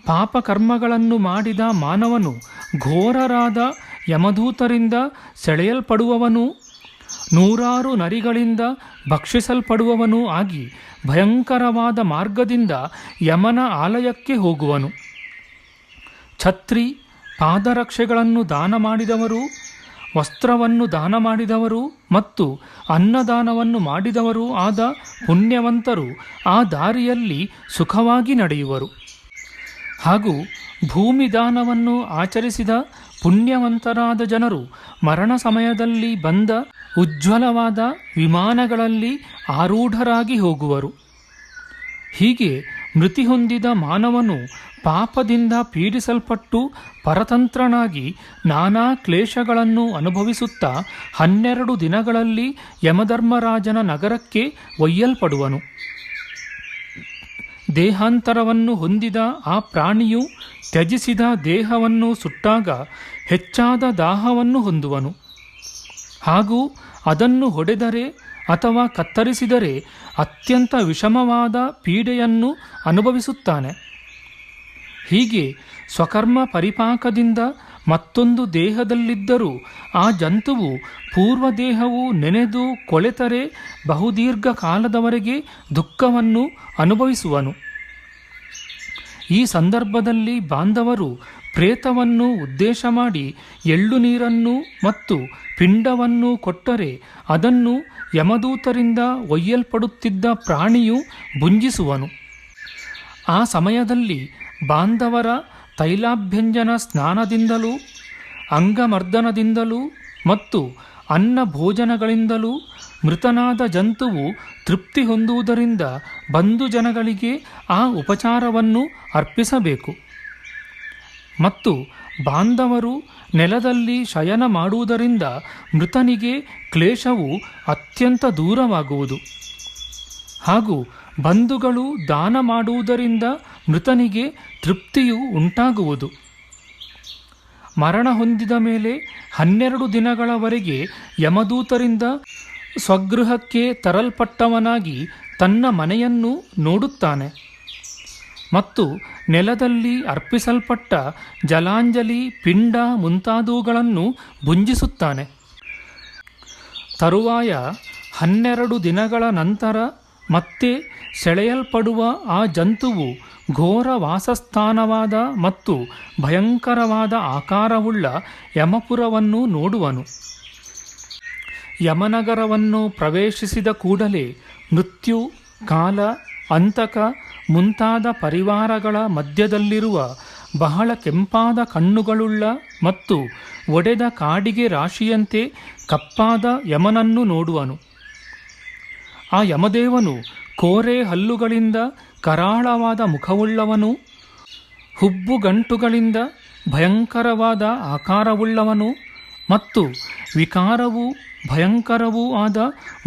S1: ಪಾಪಕರ್ಮಗಳನ್ನು ಮಾಡಿದ ಮಾನವನು ಘೋರರಾದ ಯಮದೂತರಿಂದ ಸೆಳೆಯಲ್ಪಡುವವನೂ 100 ನರಿಗಳಿಂದ ಭಕ್ಷಿಸಲ್ಪಡುವವನೂ ಆಗಿ ಭಯಂಕರವಾದ ಮಾರ್ಗದಿಂದ ಯಮನ ಆಲಯಕ್ಕೆ ಹೋಗುವನು. ಛತ್ರಿ, ಪಾದರಕ್ಷೆಗಳನ್ನು ದಾನ ಮಾಡಿದವರು, ವಸ್ತ್ರವನ್ನು ದಾನ ಮಾಡಿದವರು ಮತ್ತು ಅನ್ನದಾನವನ್ನು ಮಾಡಿದವರೂ ಆದ ಪುಣ್ಯವಂತರು ಆ ದಾರಿಯಲ್ಲಿ ಸುಖವಾಗಿ ನಡೆಯುವರು. ಹಾಗೂ ಭೂಮಿ ದಾನವನ್ನು ಆಚರಿಸಿದ ಪುಣ್ಯವಂತರಾದ ಜನರು ಮರಣ ಸಮಯದಲ್ಲಿ ಬಂದ ಉಜ್ವಲವಾದ ವಿಮಾನಗಳಲ್ಲಿ ಆರೂಢರಾಗಿ ಹೋಗುವರು. ಹೀಗೆ ಮೃತಿ ಹೊಂದಿದ ಮಾನವನು ಪಾಪದಿಂದ ಪೀಡಿಸಲ್ಪಟ್ಟು ಪರತಂತ್ರನಾಗಿ ನಾನಾ ಕ್ಲೇಶಗಳನ್ನು ಅನುಭವಿಸುತ್ತಾ 12 ದಿನಗಳಲ್ಲಿ ಯಮಧರ್ಮರಾಜನ ನಗರಕ್ಕೆ ಒಯ್ಯಲ್ಪಡುವನು. ದೇಹಾಂತರವನ್ನು ಹೊಂದಿದ ಆ ಪ್ರಾಣಿಯು ತ್ಯಜಿಸಿದ ದೇಹವನ್ನು ಸುಟ್ಟಾಗ ಹೆಚ್ಚಾದ ದಾಹವನ್ನು ಹೊಂದುವನು. ಹಾಗೂ ಅದನ್ನು ಹೊಡೆದರೆ ಅಥವಾ ಕತ್ತರಿಸಿದರೆ ಅತ್ಯಂತ ವಿಷಮವಾದ ಪೀಡೆಯನ್ನು ಅನುಭವಿಸುತ್ತಾನೆ. ಹೀಗೆ ಸ್ವಕರ್ಮ ಪರಿಪಾಕದಿಂದ ಮತ್ತೊಂದು ದೇಹದಲ್ಲಿದ್ದರೂ ಆ ಜಂತುವು ಪೂರ್ವದೇಹವು ನೆನೆದು ಕೊಳೆತರೆ ಬಹುದೀರ್ಘ ಕಾಲದವರೆಗೆ ದುಃಖವನ್ನು ಅನುಭವಿಸುವನು. ಈ ಸಂದರ್ಭದಲ್ಲಿ ಬಾಂಧವರು ಪ್ರೇತವನ್ನು ಉದ್ದೇಶ ಮಾಡಿ ಎಳ್ಳು ನೀರನ್ನು ಮತ್ತು ಪಿಂಡವನ್ನು ಕೊಟ್ಟರೆ ಅದನ್ನು ಯಮದೂತರಿಂದ ಒಯ್ಯಲ್ಪಡುತ್ತಿದ್ದ ಪ್ರಾಣಿಯು ಭುಂಜಿಸುವನು. ಆ ಸಮಯದಲ್ಲಿ ಬಾಂಧವರ ತೈಲಾಭ್ಯಂಜನ ಸ್ನಾನದಿಂದಲೂ ಅಂಗಮರ್ದನದಿಂದಲೂ ಮತ್ತು ಅನ್ನ ಭೋಜನಗಳಿಂದಲೂ ಮೃತನಾದ ಜಂತುವು ತೃಪ್ತಿ ಹೊಂದುವುದರಿಂದ ಬಂಧು ಜನಗಳಿಗೆ ಆ ಉಪಚಾರವನ್ನು ಅರ್ಪಿಸಬೇಕು. ಮತ್ತು ಬಾಂಧವರು ನೆಲದಲ್ಲಿ ಶಯನ ಮಾಡುವುದರಿಂದ ಮೃತನಿಗೆ ಕ್ಲೇಶವು ಅತ್ಯಂತ ದೂರವಾಗುವುದು. ಹಾಗೂ ಬಂಧುಗಳು ದಾನ ಮಾಡುವುದರಿಂದ ಮೃತನಿಗೆ ತೃಪ್ತಿಯು ಉಂಟಾಗುವುದು. ಮರಣ ಹೊಂದಿದ ಮೇಲೆ 12 ದಿನಗಳವರೆಗೆ ಯಮದೂತರಿಂದ ಸ್ವಗೃಹಕ್ಕೆ ತರಲ್ಪಟ್ಟವನಾಗಿ ತನ್ನ ಮನೆಯನ್ನು ನೋಡುತ್ತಾನೆ ಮತ್ತು ನೆಲದಲ್ಲಿ ಅರ್ಪಿಸಲ್ಪಟ್ಟ ಜಲಾಂಜಲಿ, ಪಿಂಡ ಮುಂತಾದವುಗಳನ್ನು ಭುಂಜಿಸುತ್ತಾನೆ. ತರುವಾಯ 12 ದಿನಗಳ ನಂತರ ಮತ್ತೆ ಸೆಳೆಯಲ್ಪಡುವ ಆ ಜಂತುವು ಘೋರ ವಾಸಸ್ಥಾನವಾದ ಮತ್ತು ಭಯಂಕರವಾದ ಆಕಾರವುಳ್ಳ ಯಮಪುರವನ್ನು ನೋಡುವನು. ಯಮನಗರವನ್ನು ಪ್ರವೇಶಿಸಿದ ಕೂಡಲೇ ಮೃತ್ಯು, ಕಾಲ, ಅಂತಕ ಮುಂತಾದ ಪರಿವಾರಗಳ ಮಧ್ಯದಲ್ಲಿರುವ ಬಹಳ ಕೆಂಪಾದ ಕಣ್ಣುಗಳುಳ್ಳ ಮತ್ತು ಒಡೆದ ಕಾಡಿಗೆ ರಾಶಿಯಂತೆ ಕಪ್ಪಾದ ಯಮನನ್ನು ನೋಡುವನು. ಆ ಯಮದೇವನು ಕೋರೆ ಹಲ್ಲುಗಳಿಂದ ಕರಾಳವಾದ ಮುಖವುಳ್ಳವನು, ಹುಬ್ಬುಗಂಟುಗಳಿಂದ ಭಯಂಕರವಾದ ಆಕಾರವುಳ್ಳವನು ಮತ್ತು ವಿಕಾರವೂ ಭಯಂಕರವೂ ಆದ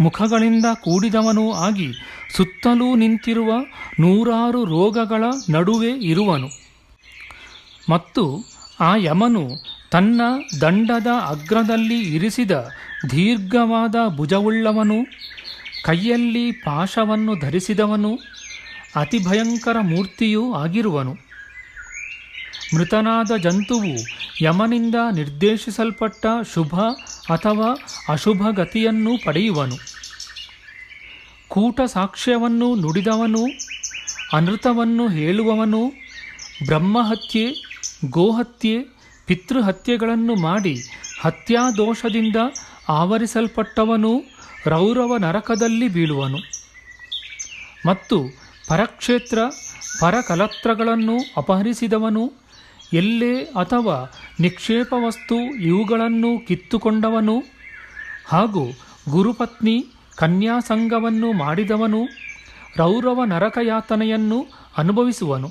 S1: ಮುಖಗಳಿಂದ ಕೂಡಿದವನೂ ಆಗಿ ಸುತ್ತಲೂ ನಿಂತಿರುವ 100 ರೋಗಗಳ ನಡುವೆ ಇರುವನು. ಮತ್ತು ಆ ಯಮನು ತನ್ನ ದಂಡದ ಅಗ್ರದಲ್ಲಿ ಇರಿಸಿದ ದೀರ್ಘವಾದ ಭುಜವುಳ್ಳವನು, ಕೈಯಲ್ಲಿ ಪಾಶವನ್ನು ಧರಿಸಿದವನು, ಅತಿ ಭಯಂಕರ ಮೂರ್ತಿಯೂ ಆಗಿರುವನು. ಮೃತನಾದ ಜಂತುವು ಯಮನಿಂದ ನಿರ್ದೇಶಿಸಲ್ಪಟ್ಟ ಶುಭ ಅಥವಾ ಅಶುಭ ಗತಿಯನ್ನು ಪಡೆಯುವನು. ಕೂಟ ಸಾಕ್ಷ್ಯವನ್ನು ನುಡಿದವನು, ಅನೃತವನ್ನು ಹೇಳುವವನು, ಬ್ರಹ್ಮಹತ್ಯೆ, ಗೋಹತ್ಯೆ, ಪಿತೃಹತ್ಯೆಗಳನ್ನು ಮಾಡಿ ಹತ್ಯಾದೋಷದಿಂದ ಆವರಿಸಲ್ಪಟ್ಟವನು ರೌರವ ನರಕದಲ್ಲಿ ಬೀಳುವನು. ಮತ್ತು ಪರಕ್ಷೇತ್ರ ಪರಕಲತ್ರಗಳನ್ನು ಅಪಹರಿಸಿದವನು, ಎಲ್ಲೆ ಅಥವಾ ನಿಕ್ಷೇಪ ವಸ್ತು ಇವುಗಳನ್ನು ಕಿತ್ತುಕೊಂಡವನು ಹಾಗೂ ಗುರುಪತ್ನಿ ಕನ್ಯಾಸಂಗವನ್ನು ಮಾಡಿದವನು ರೌರವ ನರಕಯಾತನೆಯನ್ನು ಅನುಭವಿಸುವನು.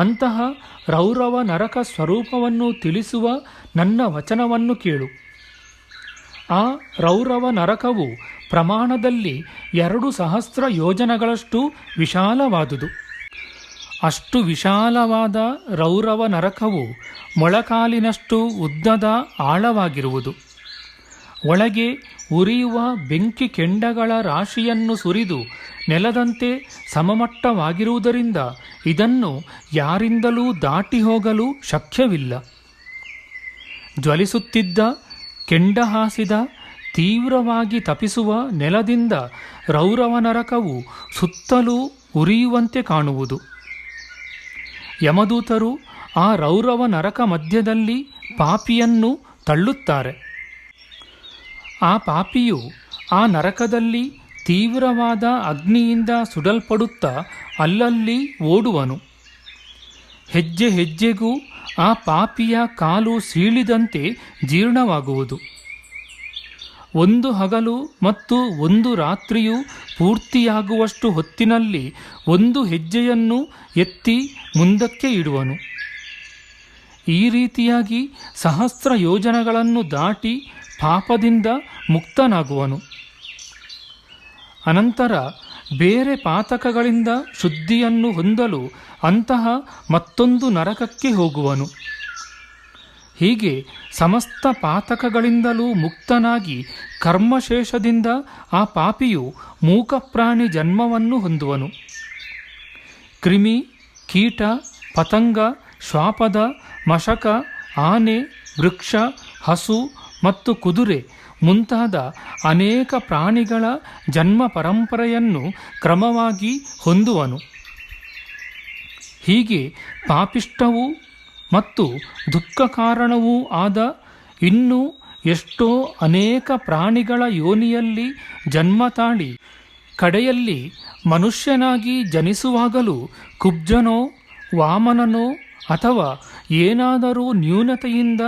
S1: ಅಂತಹ ರೌರವ ನರಕ ಸ್ವರೂಪವನ್ನು ತಿಳಿಸುವ ನನ್ನ ವಚನವನ್ನು ಕೇಳು. ಆ ರೌರವ ನರಕವು ಪ್ರಮಾಣದಲ್ಲಿ 2,000 ಯೋಜನಗಳಷ್ಟು ವಿಶಾಲವಾದುದು. ಅಷ್ಟು ವಿಶಾಲವಾದ ರೌರವ ನರಕವು ಮೊಳಕಾಲಿನಷ್ಟು ಉದ್ದದ ಆಳವಾಗಿರುವುದು. ಒಳಗೆ ಉರಿಯುವ ಬೆಂಕಿ ಕೆಂಡಗಳ ರಾಶಿಯನ್ನು ಸುರಿದು ನೆಲದಂತೆ ಸಮಮಟ್ಟವಾಗಿರುವುದರಿಂದ ಇದನ್ನು ಯಾರಿಂದಲೂ ದಾಟಿ ಹೋಗಲು ಶಕ್ಯವಿಲ್ಲ. ಜ್ವಲಿಸುತ್ತಿದ್ದ ಕೆಂಡ ಹಾಸಿದ ತೀವ್ರವಾಗಿ ತಪಿಸುವ ನೆಲದಿಂದ ರೌರವ ನರಕವು ಸುತ್ತಲೂ ಉರಿಯುವಂತೆ ಕಾಣುವುದು. ಯಮದೂತರು ಆ ರೌರವ ನರಕ ಮಧ್ಯದಲ್ಲಿ ಪಾಪಿಯನ್ನು ತಳ್ಳುತ್ತಾರೆ. ಆ ಪಾಪಿಯು ಆ ನರಕದಲ್ಲಿ ತೀವ್ರವಾದ ಅಗ್ನಿಯಿಂದ ಸುಡಲ್ಪಡುತ್ತಾ ಅಲ್ಲಲ್ಲಿ ಓಡುವನು. ಹೆಜ್ಜೆ ಹೆಜ್ಜೆಗೂ ಆ ಪಾಪಿಯ ಕಾಲು ಸೀಳಿದಂತೆ ಜೀರ್ಣವಾಗುವುದು. 1 ಹಗಲು ಮತ್ತು 1 ರಾತ್ರಿಯು ಪೂರ್ತಿಯಾಗುವಷ್ಟು ಹೊತ್ತಿನಲ್ಲಿ 1 ಹೆಜ್ಜೆಯನ್ನು ಎತ್ತಿ ಮುಂದಕ್ಕೆ ಇಡುವನು. ಈ ರೀತಿಯಾಗಿ 1,000 ಯೋಜನಗಳನ್ನು ದಾಟಿ ಪಾಪದಿಂದ ಮುಕ್ತನಾಗುವನು. ಅನಂತರ ಬೇರೆ ಪಾತಕಗಳಿಂದ ಶುದ್ಧಿಯನ್ನು ಹೊಂದಲು ಅಂತಹ ಮತ್ತೊಂದು ನರಕಕ್ಕೆ ಹೋಗುವನು. ಹೀಗೆ ಸಮಸ್ತ ಪಾತಕಗಳಿಂದಲೂ ಮುಕ್ತನಾಗಿ ಕರ್ಮಶೇಷದಿಂದ ಆ ಪಾಪಿಯು ಮೂಕಪ್ರಾಣಿ ಜನ್ಮವನ್ನು ಹೊಂದುವನು. ಕ್ರಿಮಿ, ಕೀಟ, ಪತಂಗ, ಶ್ವಾಪದ, ಮಶಕ, ಆನೆ, ವೃಕ್ಷ, ಹಸು ಮತ್ತು ಕುದುರೆ ಮುಂತಾದ ಅನೇಕ ಪ್ರಾಣಿಗಳ ಜನ್ಮ ಪರಂಪರೆಯನ್ನು ಕ್ರಮವಾಗಿ ಹೊಂದುವನು. ಹೀಗೆ ಪಾಪಿಷ್ಟವೂ ಮತ್ತು ದುಃಖ ಕಾರಣವೂ ಆದ ಇನ್ನೂ ಎಷ್ಟೋ ಅನೇಕ ಪ್ರಾಣಿಗಳ ಯೋನಿಯಲ್ಲಿ ಜನ್ಮ ತಾಳಿ ಕಡೆಯಲ್ಲಿ ಮನುಷ್ಯನಾಗಿ ಜನಿಸುವಾಗಲೂ ಕುಬ್ಜನೋ ವಾಮನನೋ ಅಥವಾ ಏನಾದರೂ ನ್ಯೂನತೆಯಿಂದ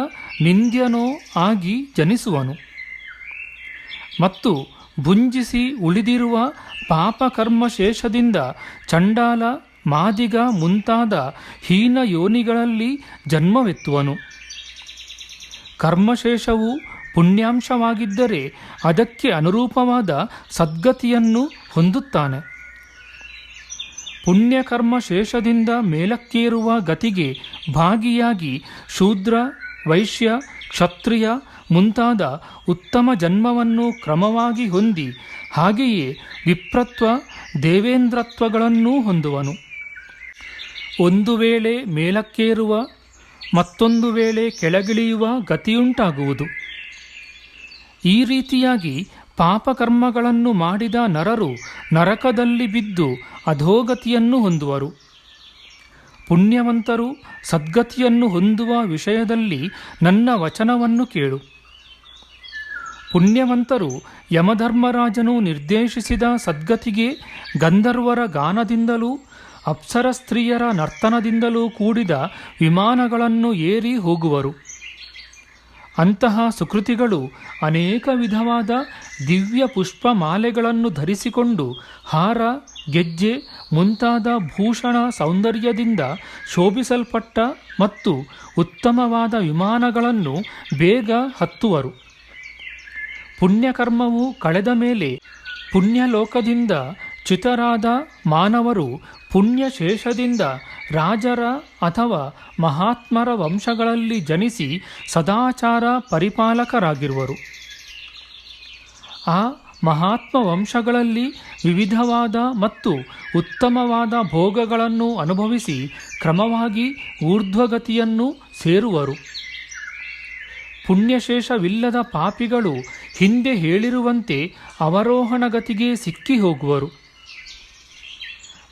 S1: ನಿಂದ್ಯನೋ ಆಗಿ ಜನಿಸುವನು. ಮತ್ತು ಭುಂಜಿಸಿ ಉಳಿದಿರುವ ಪಾಪಕರ್ಮಶೇಷದಿಂದ ಚಂಡಾಲ, ಮಾದಿಗ ಮುಂತಾದ ಹೀನ ಯೋನಿಗಳಲ್ಲಿ ಜನ್ಮವೆತ್ತುವನು. ಕರ್ಮಶೇಷವು ಪುಣ್ಯಾಂಶವಾಗಿದ್ದರೆ ಅದಕ್ಕೆ ಅನುರೂಪವಾದ ಸದ್ಗತಿಯನ್ನು ಹೊಂದುತ್ತಾನೆ. ಪುಣ್ಯಕರ್ಮ ಶೇಷದಿಂದ ಮೇಲಕ್ಕೇರುವ ಗತಿಗೆ ಭಾಗಿಯಾಗಿ ಶೂದ್ರ, ವೈಶ್ಯ, ಕ್ಷತ್ರಿಯ ಮುಂತಾದ ಉತ್ತಮ ಜನ್ಮವನ್ನು ಕ್ರಮವಾಗಿ ಹೊಂದಿ ಹಾಗೆಯೇ ವಿಪ್ರತ್ವ, ದೇವೇಂದ್ರತ್ವಗಳನ್ನೂ ಹೊಂದುವನು. ಒಂದು ವೇಳೆ ಮೇಲಕ್ಕೇರುವ ಮತ್ತೊಂದು ವೇಳೆ ಕೆಳಗಿಳಿಯುವ ಗತಿಯುಂಟಾಗುವುದು. ಈ ರೀತಿಯಾಗಿ ಪಾಪಕರ್ಮಗಳನ್ನು ಮಾಡಿದ ನರರು ನರಕದಲ್ಲಿ ಬಿದ್ದು ಅಧೋಗತಿಯನ್ನು ಹೊಂದುವರು. ಪುಣ್ಯವಂತರು ಸದ್ಗತಿಯನ್ನು ಹೊಂದುವ ವಿಷಯದಲ್ಲಿ ನನ್ನ ವಚನವನ್ನು ಕೇಳು. ಪುಣ್ಯವಂತರು ಯಮಧರ್ಮರಾಜನು ನಿರ್ದೇಶಿಸಿದ ಸದ್ಗತಿಗೆ ಗಂಧರ್ವರ ಗಾನದಿಂದಲೂ ಅಪ್ಸರ ಸ್ತ್ರೀಯರ ನರ್ತನದಿಂದಲೂ ಕೂಡಿದ ವಿಮಾನಗಳನ್ನು ಏರಿ ಹೋಗುವರು. ಅಂತಹ ಸುಕೃತಿಗಳು ಅನೇಕ ವಿಧವಾದ ದಿವ್ಯ ಪುಷ್ಪ ಮಾಲೆಗಳನ್ನು ಧರಿಸಿಕೊಂಡು ಹಾರ, ಗೆಜ್ಜೆ ಮುಂತಾದ ಭೂಷಣ ಸೌಂದರ್ಯದಿಂದ ಶೋಭಿಸಲ್ಪಟ್ಟ ಮತ್ತು ಉತ್ತಮವಾದ ವಿಮಾನಗಳನ್ನು ಬೇಗ ಹತ್ತುವರು. ಪುಣ್ಯಕರ್ಮವು ಕಳೆದ ಮೇಲೆ ಪುಣ್ಯಲೋಕದಿಂದ ಚ್ಯುತರಾದ ಮಾನವರು ಪುಣ್ಯಶೇಷದಿಂದ ರಾಜರ ಅಥವಾ ಮಹಾತ್ಮರ ವಂಶಗಳಲ್ಲಿ ಜನಿಸಿ ಸದಾಚಾರ ಪರಿಪಾಲಕರಾಗಿರುವರು. ಆ ಮಹಾತ್ಮ ವಂಶಗಳಲ್ಲಿ ವಿವಿಧವಾದ ಮತ್ತು ಉತ್ತಮವಾದ ಭೋಗಗಳನ್ನು ಅನುಭವಿಸಿ ಕ್ರಮವಾಗಿ ಊರ್ಧ್ವಗತಿಯನ್ನು ಸೇರುವರು. ಪುಣ್ಯಶೇಷವಿಲ್ಲದ ಪಾಪಿಗಳು ಹಿಂದೆ ಹೇಳಿರುವಂತೆ ಅವರೋಹಣ ಗತಿಗೆ ಸಿಕ್ಕಿ ಹೋಗುವರು.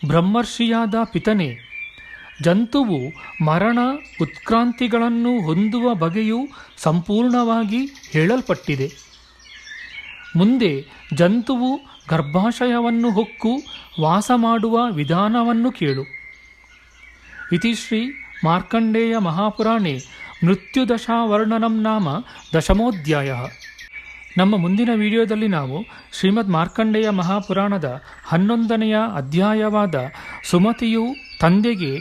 S1: ಬ್ರಹ್ಮರ್ಷಿಯಾದ ಪಿತನೇ, ಜಂತುವು ಮರಣ ಉತ್ಕ್ರಾಂತಿಗಳನ್ನು ಹೊಂದುವ ಬಗೆಯು ಸಂಪೂರ್ಣವಾಗಿ ಹೇಳಲ್ಪಟ್ಟಿದೆ. ಮುಂದೆ ಜಂತುವು ಗರ್ಭಾಶಯವನ್ನು ಹೊಕ್ಕು ವಾಸ ಮಾಡುವ ವಿಧಾನವನ್ನು ಕೇಳು. ಇತಿ ಶ್ರೀ ಮಾರ್ಕಂಡೇಯ ಮಹಾಪುರಾಣೆ ಮೃತ್ಯುದಶಾವರ್ಣನಂ ನಾಮ ದಶಮೋಧ್ಯಾಯ. ನಮ್ಮ ಮುಂದಿನ ವಿಡಿಯೋದಲ್ಲಿ ನಾವು ಶ್ರೀಮದ್ ಮಾರ್ಕಂಡೇಯ ಮಹಾಪುರಾಣದ 11ನೆಯ ಅಧ್ಯಾಯವಾದ ಸುಮತಿಯು ತಂದೆಗೆ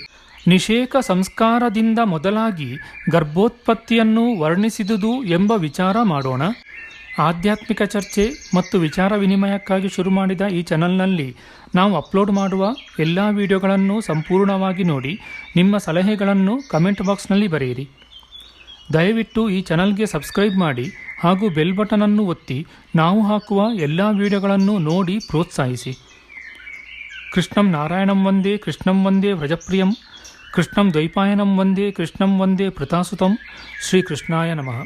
S1: ನಿಷೇಕ ಸಂಸ್ಕಾರದಿಂದ ಮೊದಲಾಗಿ ಗರ್ಭೋತ್ಪತ್ತಿಯನ್ನು ವರ್ಣಿಸಿದುದು ಎಂಬ ವಿಚಾರ ಮಾಡೋಣ. ಆಧ್ಯಾತ್ಮಿಕ ಚರ್ಚೆ ಮತ್ತು ವಿಚಾರ ವಿನಿಮಯಕ್ಕಾಗಿ ಶುರು ಮಾಡಿದ ಈ ಚಾನಲ್ನಲ್ಲಿ ನಾವು ಅಪ್ಲೋಡ್ ಮಾಡುವ ಎಲ್ಲ ವಿಡಿಯೋಗಳನ್ನು ಸಂಪೂರ್ಣವಾಗಿ ನೋಡಿ ನಿಮ್ಮ ಸಲಹೆಗಳನ್ನು ಕಮೆಂಟ್ ಬಾಕ್ಸ್ನಲ್ಲಿ ಬರೆಯಿರಿ. ದಯವಿಟ್ಟು ಈ ಚಾನಲ್ಗೆ ಸಬ್ಸ್ಕ್ರೈಬ್ ಮಾಡಿ ಹಾಗೂ ಬೆಲ್ ಬಟನನ್ನು ಒತ್ತಿ ನಾವು ಹಾಕುವ ಎಲ್ಲ ವಿಡಿಯೋಗಳನ್ನು ನೋಡಿ ಪ್ರೋತ್ಸಾಹಿಸಿ. ಕೃಷ್ಣಂ ನಾರಾಯಣಂ ವಂದೇ ಕೃಷ್ಣಂ ವಂದೇ ವ್ರಜಪ್ರಿಯಂ ಕೃಷ್ಣಂ ದ್ವೈಪಾಯನಂ ವಂದೇ ಕೃಷ್ಣಂ ವಂದೇ ಪೃತಾಸುತಂ. ಶ್ರೀಕೃಷ್ಣಾಯ ನಮಃ.